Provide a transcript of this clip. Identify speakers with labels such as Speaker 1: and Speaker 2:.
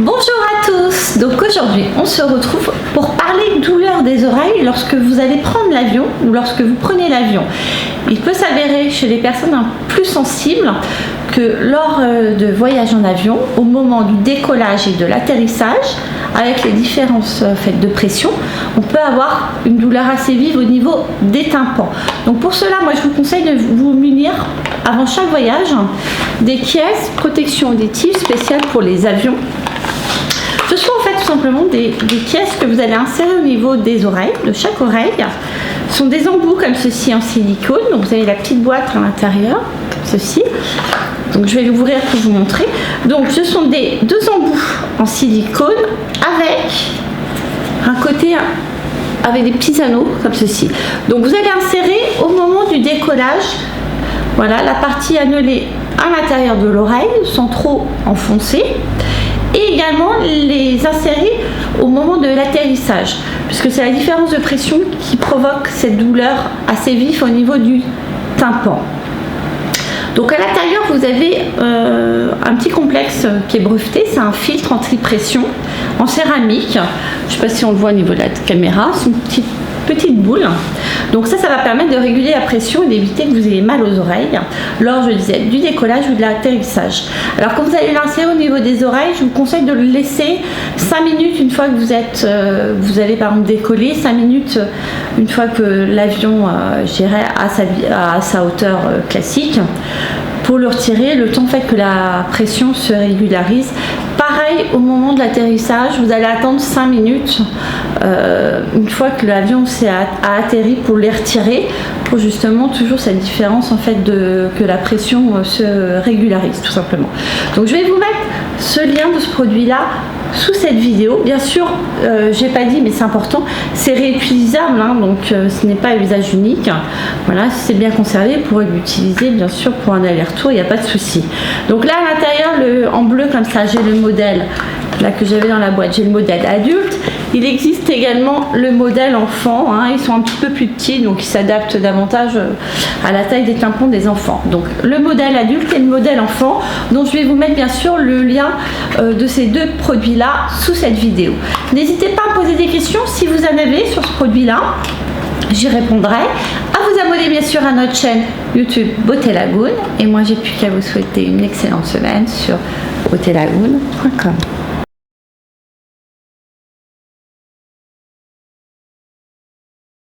Speaker 1: Bonjour à tous, donc aujourd'hui on se retrouve pour parler de douleur des oreilles lorsque vous allez prendre l'avion ou lorsque vous prenez l'avion. Il peut s'avérer chez les personnes plus sensibles que lors de voyages en avion, au moment du décollage et de l'atterrissage, avec les différences de pression, on peut avoir une douleur assez vive au niveau des tympans. Donc pour cela, moi je vous conseille de vous munir avant chaque voyage des caisses protection auditive spéciales pour les avions. Ce sont en fait tout simplement des caisses que vous allez insérer au niveau des oreilles, de chaque oreille. Ce sont des embouts comme ceci en silicone, donc vous avez la petite boîte à l'intérieur, comme ceci. Donc je vais l'ouvrir pour vous montrer. Donc ce sont deux embouts en silicone avec un côté avec des petits anneaux comme ceci. Donc vous allez insérer au moment du décollage, voilà, la partie annelée à l'intérieur de l'oreille sans trop enfoncer. Et également les insérer au moment de l'atterrissage, puisque c'est la différence de pression qui provoque cette douleur assez vive au niveau du tympan. Donc à l'intérieur vous avez un petit complexe qui est breveté, c'est un filtre anti-pression en céramique. Je ne sais pas si on le voit au niveau de la caméra, c'est une petite boule. Donc ça va permettre de réguler la pression et d'éviter que vous ayez mal aux oreilles lors, je disais, du décollage ou de l'atterrissage. Alors quand vous allez l'insérer au niveau des oreilles, je vous conseille de le laisser 5 minutes une fois que vous allez par exemple décoller, 5 minutes une fois que l'avion j'irai à sa hauteur classique, pour le retirer, le temps fait que la pression se régularise. Pareil, au moment de l'atterrissage, vous allez attendre 5 minutes une fois que l'avion a atterri pour les retirer, pour justement toujours cette différence en fait que la pression se régularise tout simplement. Donc je vais vous mettre ce lien de ce produit là sous cette vidéo. Bien sûr, j'ai pas dit mais c'est important, c'est réutilisable, hein, donc ce n'est pas à usage unique. Voilà, si c'est bien conservé, vous pourrez l'utiliser bien sûr pour un aller-retour, il n'y a pas de souci. Donc là à l'intérieur, en bleu comme ça, j'ai le modèle là que j'avais dans la boîte, j'ai le modèle adulte. Il existe également le modèle enfant, hein, ils sont un petit peu plus petits, donc ils s'adaptent davantage à la taille des tympans des enfants. Donc le modèle adulte et le modèle enfant, donc je vais vous mettre bien sûr le lien de ces deux produits là sous cette vidéo. N'hésitez pas à me poser des questions si vous en avez sur ce produit là, j'y répondrai. À vous abonner bien sûr à notre chaîne YouTube Beauté Lagoon, et moi j'ai plus qu'à vous souhaiter une excellente semaine sur beautélagoon.com.